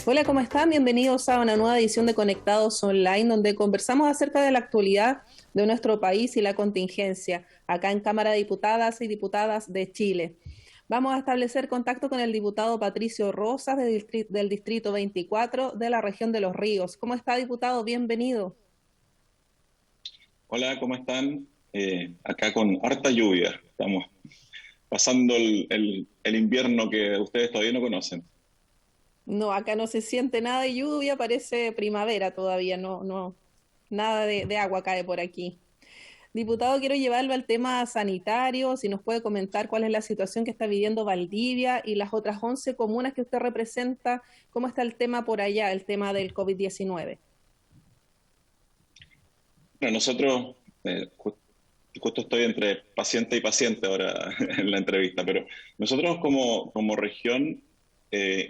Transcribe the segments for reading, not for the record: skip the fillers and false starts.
Hola, ¿cómo están? Bienvenidos a una nueva edición de Conectados Online, donde conversamos acerca de la actualidad de nuestro país y la contingencia, acá en Cámara de Diputadas y Diputadas de Chile. Vamos a establecer contacto con el diputado Patricio Rosas del Distrito 24 de la región de Los Ríos. ¿Cómo está, diputado? Bienvenido. Hola, ¿cómo están? Acá con harta lluvia. Estamos pasando el invierno que ustedes todavía no conocen. No, acá no se siente nada de lluvia, parece primavera todavía, nada de agua cae por aquí. Diputado, quiero llevarlo al tema sanitario, si nos puede comentar cuál es la situación que está viviendo Valdivia y las otras 11 comunas que usted representa, cómo está el tema por allá, el tema del COVID-19. Bueno, nosotros, justo estoy entre paciente y paciente ahora en la entrevista, pero nosotros como región,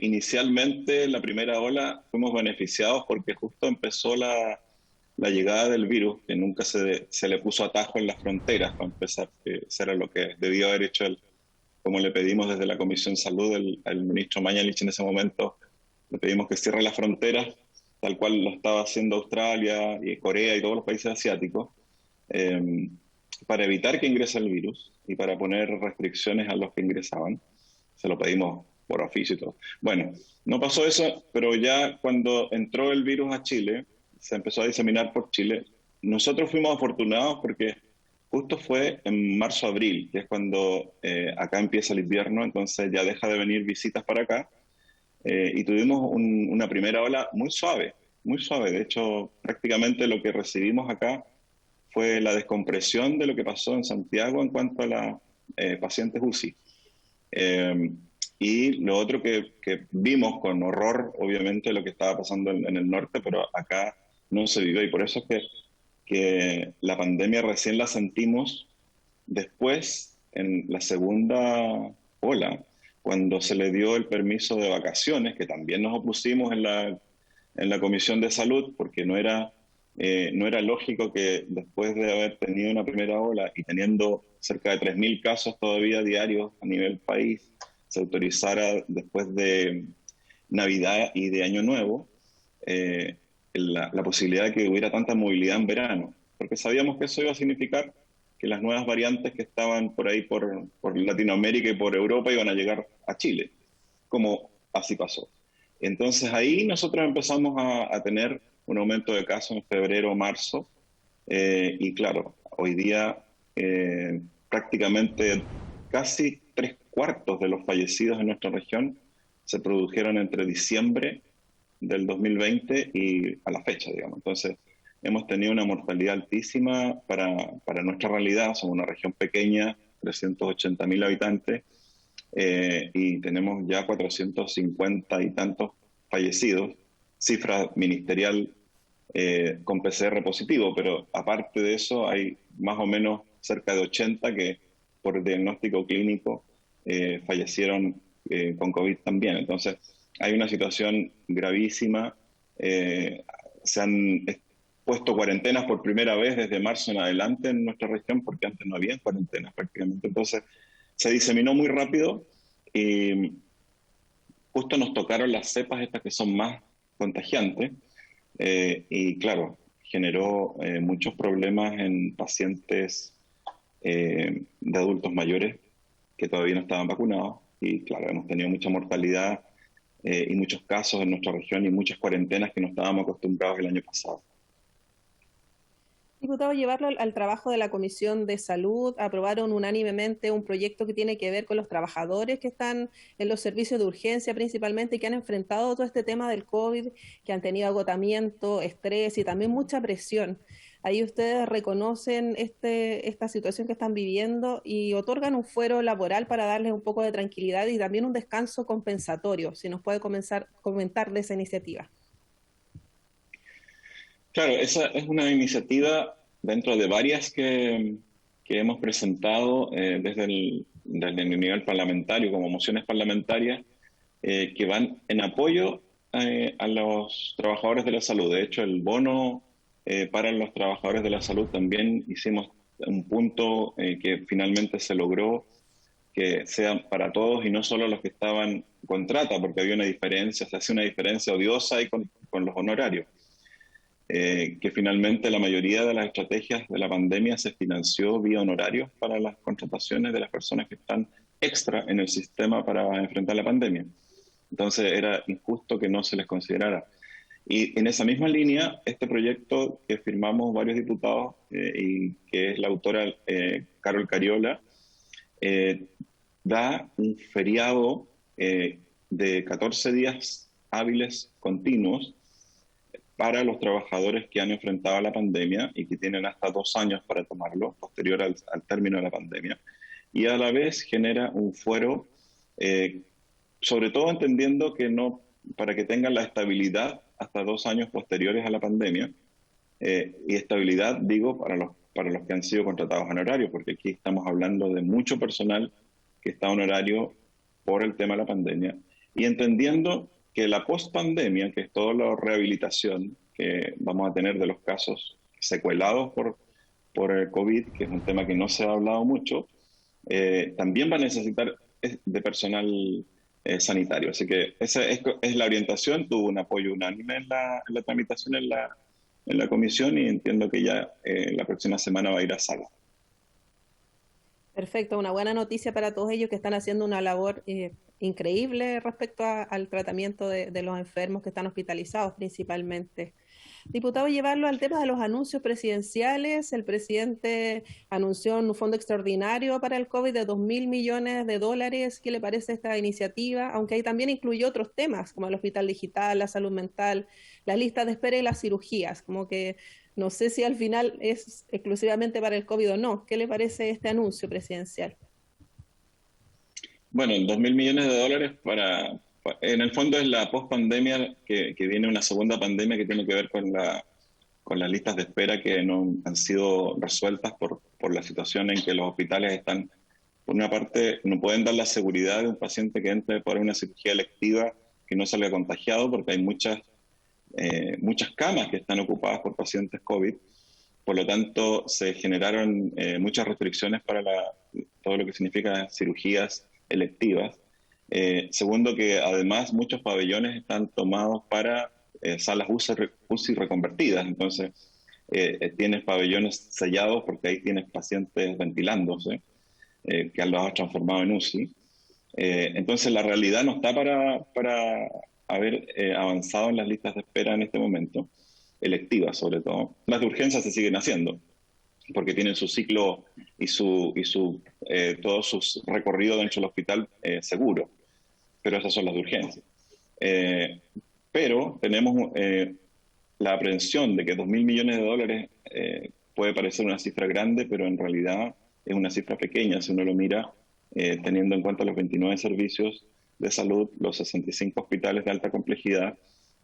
inicialmente en la primera ola fuimos beneficiados porque justo empezó la llegada del virus, que nunca se le puso atajo en las fronteras para empezar, que eso era lo que debió haber hecho como le pedimos desde la Comisión Salud al ministro Mañalich en ese momento, le pedimos que cierre las fronteras, tal cual lo estaba haciendo Australia y Corea y todos los países asiáticos, eh, para evitar que ingrese el virus y para poner restricciones a los que ingresaban. Se lo pedimos por oficio y todo. Bueno, no pasó eso, pero ya cuando entró el virus a Chile, se empezó a diseminar por Chile. Nosotros fuimos afortunados porque justo fue en marzo-abril, que es cuando acá empieza el invierno, entonces ya deja de venir visitas para acá, y tuvimos una primera ola muy suave, muy suave. De hecho, prácticamente lo que recibimos acá fue la descompresión de lo que pasó en Santiago en cuanto a las pacientes UCI. Eh, y lo otro que vimos con horror, obviamente, lo que estaba pasando en el norte, pero acá no se vivió, y por eso es que la pandemia recién la sentimos después, en la segunda ola, cuando se le dio el permiso de vacaciones, que también nos opusimos en la Comisión de Salud, porque no era lógico que después de haber tenido una primera ola y teniendo cerca de 3.000 casos todavía diarios a nivel país, se autorizara después de Navidad y de Año Nuevo, la posibilidad de que hubiera tanta movilidad en verano, porque sabíamos que eso iba a significar que las nuevas variantes que estaban por ahí por Latinoamérica y por Europa iban a llegar a Chile, como así pasó. Entonces ahí nosotros empezamos a tener un aumento de casos en febrero, marzo, y claro, hoy día prácticamente casi 3/4 de los fallecidos en nuestra región se produjeron entre diciembre del 2020 y a la fecha, digamos. Entonces, hemos tenido una mortalidad altísima para nuestra realidad. Somos una región pequeña, 380.000 habitantes, y tenemos ya 450 y tantos fallecidos, cifra ministerial con PCR positivo, pero aparte de eso hay más o menos cerca de 80 que por diagnóstico clínico fallecieron con COVID también. Entonces, hay una situación gravísima. Se han puesto cuarentenas por primera vez desde marzo en adelante en nuestra región, porque antes no había cuarentenas prácticamente. Entonces, se diseminó muy rápido y justo nos tocaron las cepas estas que son más contagiantes, y claro, generó muchos problemas en pacientes de adultos mayores que todavía no estaban vacunados, y claro, hemos tenido mucha mortalidad y muchos casos en nuestra región y muchas cuarentenas que no estábamos acostumbrados el año pasado. Diputado, llevarlo al trabajo de la Comisión de Salud, aprobaron unánimemente un proyecto que tiene que ver con los trabajadores que están en los servicios de urgencia principalmente, que han enfrentado todo este tema del COVID, que han tenido agotamiento, estrés y también mucha presión. Ahí ustedes reconocen esta situación que están viviendo y otorgan un fuero laboral para darles un poco de tranquilidad y también un descanso compensatorio. Si nos puede comenzar a comentar de esa iniciativa. Claro, esa es una iniciativa dentro de varias que hemos presentado desde el nivel parlamentario, como mociones parlamentarias, que van en apoyo a los trabajadores de la salud. De hecho, el bono para los trabajadores de la salud también hicimos un punto que finalmente se logró, que sea para todos y no solo los que estaban contrata, porque había una diferencia, se hace una diferencia odiosa ahí con los honorarios. Que finalmente la mayoría de las estrategias de la pandemia se financió vía honorarios para las contrataciones de las personas que están extra en el sistema para enfrentar la pandemia. Entonces era injusto que no se les considerara. Y en esa misma línea, este proyecto que firmamos varios diputados y que es la autora Carol Cariola, da un feriado de 14 días hábiles continuos para los trabajadores que han enfrentado la pandemia y que tienen hasta 2 años para tomarlo, posterior al término de la pandemia. Y a la vez genera un fuero, sobre todo entendiendo que no, para que tengan la estabilidad hasta 2 años posteriores a la pandemia, y estabilidad, digo, para los que han sido contratados honorarios, porque aquí estamos hablando de mucho personal que está honorario por el tema de la pandemia, y entendiendo que la post-pandemia, que es toda la rehabilitación que vamos a tener de los casos secuelados por el COVID, que es un tema que no se ha hablado mucho, también va a necesitar de personal sanitario. Así que esa es la orientación, tuvo un apoyo unánime en la tramitación en la comisión y entiendo que ya la próxima semana va a ir a sala. Perfecto, una buena noticia para todos ellos que están haciendo una labor increíble respecto al tratamiento de los enfermos que están hospitalizados principalmente. Diputado, llevarlo al tema de los anuncios presidenciales. El presidente anunció un fondo extraordinario para el COVID de 2.000 millones de dólares. ¿Qué le parece esta iniciativa? Aunque ahí también incluyó otros temas, como el hospital digital, la salud mental, la lista de espera y las cirugías. Como que no sé si al final es exclusivamente para el COVID o no. ¿Qué le parece este anuncio presidencial? Bueno, 2.000 millones de dólares en el fondo es la post-pandemia, que viene una segunda pandemia que tiene que ver con las listas de espera que no han sido resueltas por la situación en que los hospitales están, por una parte, no pueden dar la seguridad de un paciente que entre por una cirugía electiva que no salga contagiado, porque hay muchas camas que están ocupadas por pacientes COVID. Por lo tanto, se generaron muchas restricciones para todo lo que significa cirugías electivas. Segundo, que además muchos pabellones están tomados para salas UCI reconvertidas. Entonces, tienes pabellones sellados porque ahí tienes pacientes ventilándose, que los has transformado en UCI. Entonces, la realidad no está para haber avanzado en las listas de espera en este momento, electivas sobre todo. Las de urgencia se siguen haciendo, porque tienen su ciclo y todos sus recorridos dentro del hospital seguro, pero esas son las de urgencia. Pero tenemos la aprehensión de que 2.000 millones de dólares puede parecer una cifra grande, pero en realidad es una cifra pequeña si uno lo mira, teniendo en cuenta los 29 servicios de salud, los 65 hospitales de alta complejidad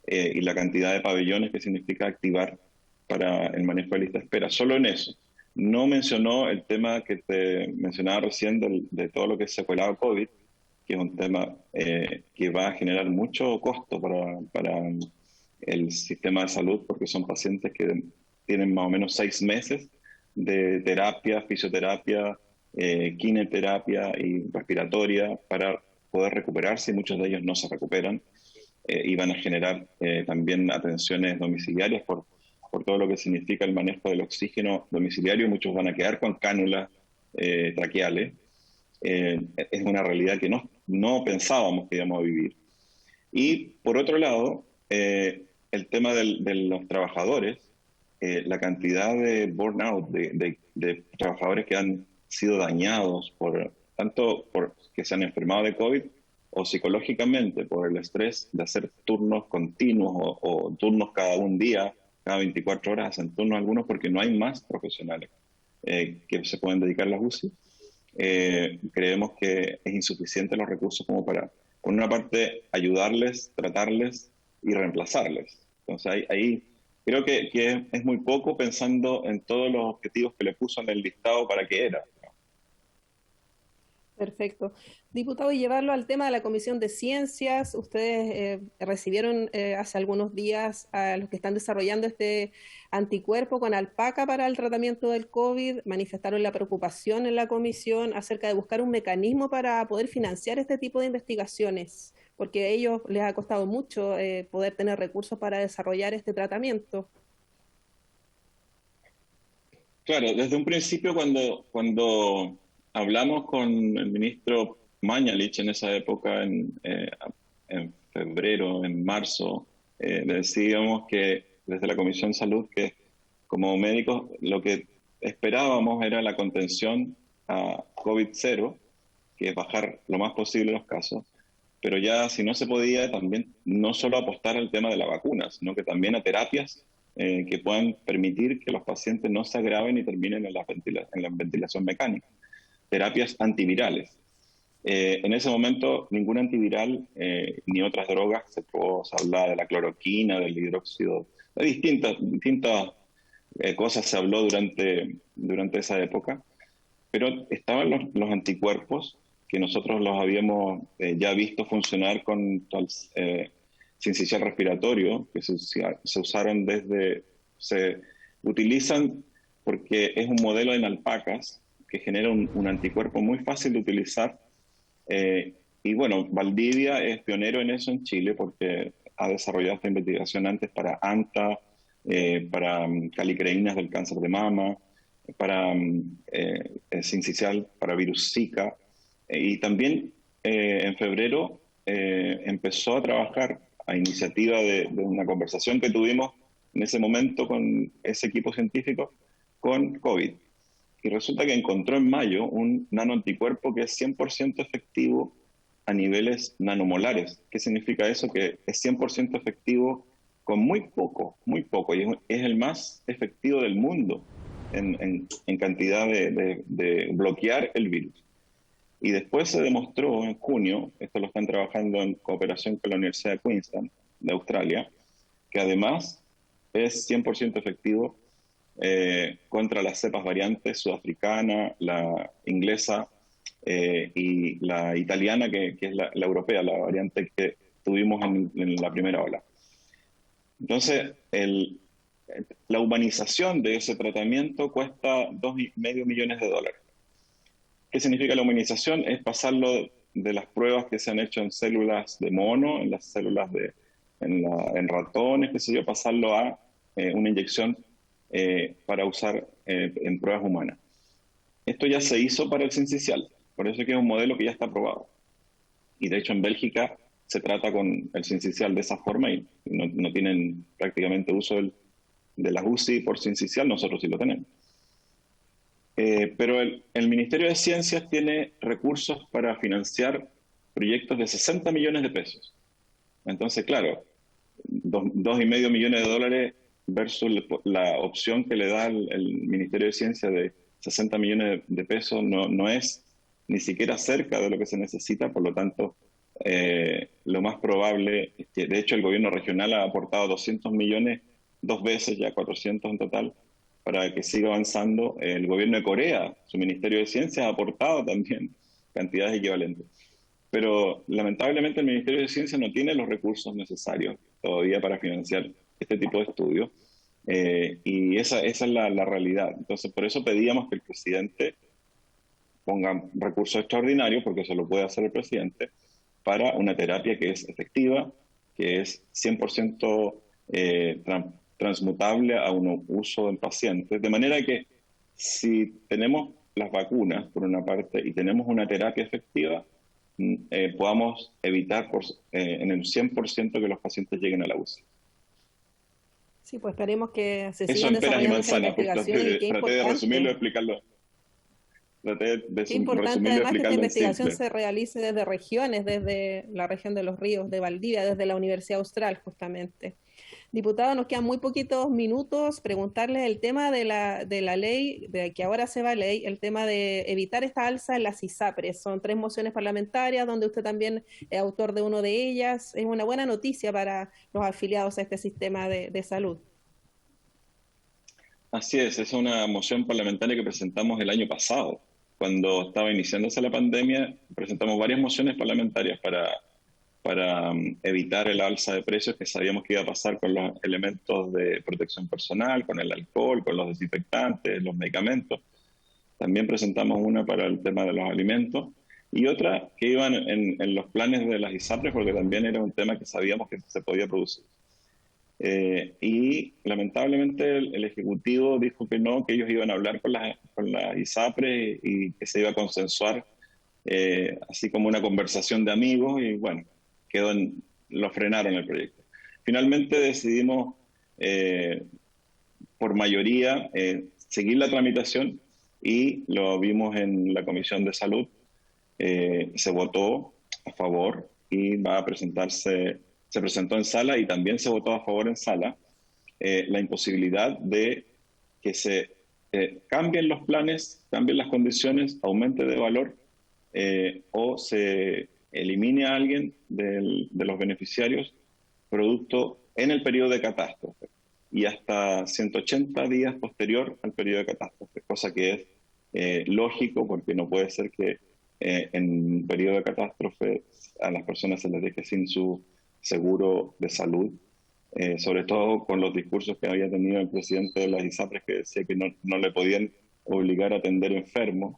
y la cantidad de pabellones que significa activar para el manejo de lista de espera. Solo en eso. No mencionó el tema que te mencionaba recién de todo lo que es secuelado COVID, que es un tema que va a generar mucho costo para el sistema de salud, porque son pacientes que tienen más o menos 6 meses de terapia, fisioterapia, quimioterapia y respiratoria para poder recuperarse, y muchos de ellos no se recuperan y van a generar también atenciones domiciliarias por todo lo que significa el manejo del oxígeno domiciliario. Muchos van a quedar con cánulas traqueales. Es una realidad que no pensábamos que íbamos a vivir. Y por otro lado, el tema de los trabajadores, la cantidad de burnout, de trabajadores que han sido dañados tanto por que se han enfermado de COVID o psicológicamente por el estrés de hacer turnos continuos o turnos cada un día, cada 24 horas hacen turnos algunos porque no hay más profesionales que se pueden dedicar a las UCI. Creemos que es insuficiente los recursos como para, por una parte, ayudarles, tratarles y reemplazarles. Entonces ahí creo que es muy poco pensando en todos los objetivos que le puso en el listado para qué era. Perfecto. Diputado, y llevarlo al tema de la Comisión de Ciencias. Ustedes recibieron hace algunos días a los que están desarrollando este anticuerpo con alpaca para el tratamiento del COVID. Manifestaron la preocupación en la comisión acerca de buscar un mecanismo para poder financiar este tipo de investigaciones. porque a ellos les ha costado mucho poder tener recursos para desarrollar este tratamiento. Claro, desde un principio cuando hablamos con el ministro Mañalich en esa época, en febrero, en marzo, decíamos que desde la Comisión Salud que como médicos lo que esperábamos era la contención a COVID-0, que es bajar lo más posible los casos, pero ya si no se podía, también no solo apostar al tema de la vacuna, sino que también a terapias que puedan permitir que los pacientes no se agraven y terminen en la ventilación mecánica. Terapias antivirales. En ese momento, ningún antiviral ni otras drogas se probó. Se hablaba de la cloroquina, del hidróxido, de distintas cosas se habló durante esa época, pero estaban los anticuerpos que nosotros los habíamos ya visto funcionar con sincicial respiratorio, que se usaron se utilizan porque es un modelo en alpacas que genera un anticuerpo muy fácil de utilizar. Y bueno, Valdivia es pionero en eso en Chile porque ha desarrollado esta investigación antes para ANTA, para calicreínas del cáncer de mama, para sincicial, para virus Zika. Y también en febrero empezó a trabajar a iniciativa de una conversación que tuvimos en ese momento con ese equipo científico con COVID. Y resulta que encontró en mayo un nanoanticuerpo que es 100% efectivo a niveles nanomolares. ¿Qué significa eso? Que es 100% efectivo con muy poco, y es el más efectivo del mundo en cantidad de bloquear el virus. Y después se demostró en junio, esto lo están trabajando en cooperación con la Universidad de Queensland, de Australia, que además es 100% efectivo contra las cepas variantes sudafricana, la inglesa y la italiana, que es la europea, la variante que tuvimos en la primera ola. Entonces, la humanización de ese tratamiento cuesta $2,5 millones. ¿Qué significa la humanización? Es pasarlo de las pruebas que se han hecho en células de mono, en las células en ratones, qué sé yo, pasarlo a una inyección para usar en pruebas humanas. Esto ya se hizo para el sincicial, por eso es que es un modelo que ya está aprobado. Y de hecho en Bélgica se trata con el sincicial de esa forma y no tienen prácticamente uso de las UCI por sincicial, nosotros sí lo tenemos. Pero el Ministerio de Ciencias tiene recursos para financiar proyectos de 60 millones de pesos. Entonces, claro, $2,5 millones versus la opción que le da el Ministerio de Ciencia de 60 millones de pesos no es ni siquiera cerca de lo que se necesita, por lo tanto, lo más probable es que, de hecho, el gobierno regional ha aportado 200 millones, 2 veces ya 400 en total, para que siga avanzando. El gobierno de Corea, su Ministerio de Ciencias, ha aportado también cantidades equivalentes. Pero lamentablemente el Ministerio de Ciencia no tiene los recursos necesarios todavía para financiar este tipo de estudios. Y esa es la realidad. Entonces, por eso pedíamos que el presidente ponga recursos extraordinarios, porque eso lo puede hacer el presidente, para una terapia que es efectiva, que es 100% transmutable a un uso del paciente. De manera que si tenemos las vacunas, por una parte, y tenemos una terapia efectiva, podamos evitar en el 100% que los pacientes lleguen a la UCI. Sí, pues esperemos que se Eso sigan en peras y desarrollando esa manzanas, pues investigación y qué traté de resumirlo y importante. explicarlo. Traté de Qué importante resumirlo y además que esta explicarlo en investigación simple. se realice desde regiones, desde la región de los ríos de Valdivia, desde la Universidad Austral justamente. Diputado, nos quedan muy poquitos minutos. Preguntarle el tema de la ley, de que ahora se va a ley, el tema de evitar esta alza en las ISAPRES. Son 3 mociones parlamentarias, donde usted también es autor de una de ellas. Es una buena noticia para los afiliados a este sistema de salud. Así es una moción parlamentaria que presentamos el año pasado. Cuando estaba iniciándose la pandemia, presentamos varias mociones parlamentarias para evitar el alza de precios que sabíamos que iba a pasar con los elementos de protección personal, con el alcohol, con los desinfectantes, los medicamentos. También presentamos una para el tema de los alimentos y otra que iban en los planes de las ISAPRES, porque también era un tema que sabíamos que se podía producir. Y lamentablemente el Ejecutivo dijo que no, que ellos iban a hablar con las ISAPRES y que se iba a consensuar, así como una conversación de amigos, y bueno, lo frenaron el proyecto. Finalmente decidimos, por mayoría, seguir la tramitación y lo vimos en la Comisión de Salud. Se votó a favor y va a presentarse, se presentó en sala y también se votó a favor en sala, la imposibilidad de que se cambien los planes, cambien las condiciones, aumente de valor, o se elimine a alguien de los beneficiarios producto en el periodo de catástrofe y hasta 180 días posterior al periodo de catástrofe, cosa que es lógico, porque no puede ser que en un periodo de catástrofe a las personas se les deje sin su seguro de salud, sobre todo con los discursos que había tenido el presidente de las ISAPRES, que decía que no le podían obligar a atender enfermos.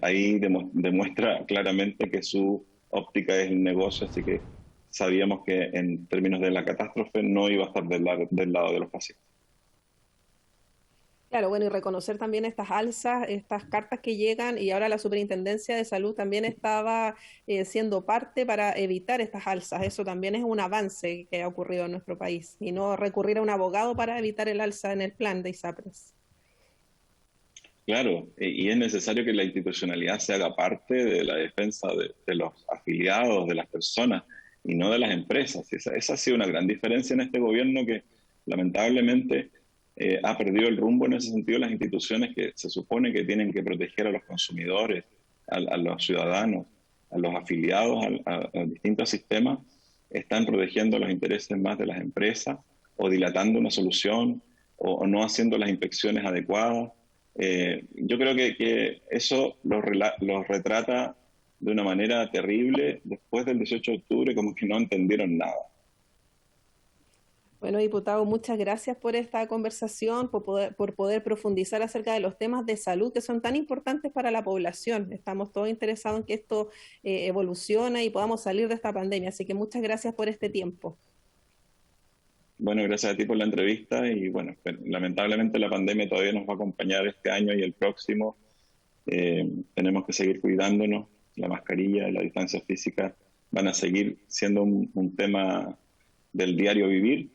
Ahí demuestra claramente que su óptica es el negocio, así que sabíamos que en términos de la catástrofe no iba a estar del lado de los pacientes. Claro, bueno, y reconocer también estas alzas, estas cartas que llegan, y ahora la Superintendencia de Salud también estaba siendo parte para evitar estas alzas. Eso también es un avance que ha ocurrido en nuestro país, y no recurrir a un abogado para evitar el alza en el plan de ISAPRES. Claro, y es necesario que la institucionalidad se haga parte de la defensa de los afiliados, de las personas, y no de las empresas. Esa ha sido una gran diferencia en este gobierno, que lamentablemente ha perdido el rumbo en ese sentido. Las instituciones que se supone que tienen que proteger a los consumidores, a los ciudadanos, a los afiliados a distintos sistemas, están protegiendo los intereses más de las empresas, o dilatando una solución, o no haciendo las inspecciones adecuadas. Yo creo que eso los retrata de una manera terrible. Después del 18 de octubre, como que no entendieron nada. Bueno, diputado, muchas gracias por esta conversación, por poder profundizar acerca de los temas de salud que son tan importantes para la población. Estamos todos interesados en que esto evolucione y podamos salir de esta pandemia. Así que muchas gracias por este tiempo. Bueno, gracias a ti por la entrevista, y bueno, lamentablemente la pandemia todavía nos va a acompañar este año y el próximo. Tenemos que seguir cuidándonos. La mascarilla, la distancia física van a seguir siendo un tema del diario vivir,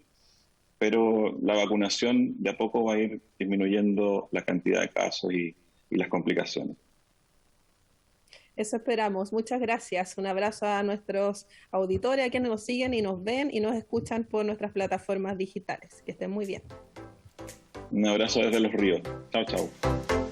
pero la vacunación de a poco va a ir disminuyendo la cantidad de casos y las complicaciones. Eso esperamos. Muchas gracias. Un abrazo a nuestros auditores, a quienes nos siguen y nos ven y nos escuchan por nuestras plataformas digitales. Que estén muy bien. Un abrazo desde Los Ríos. Chao, chao.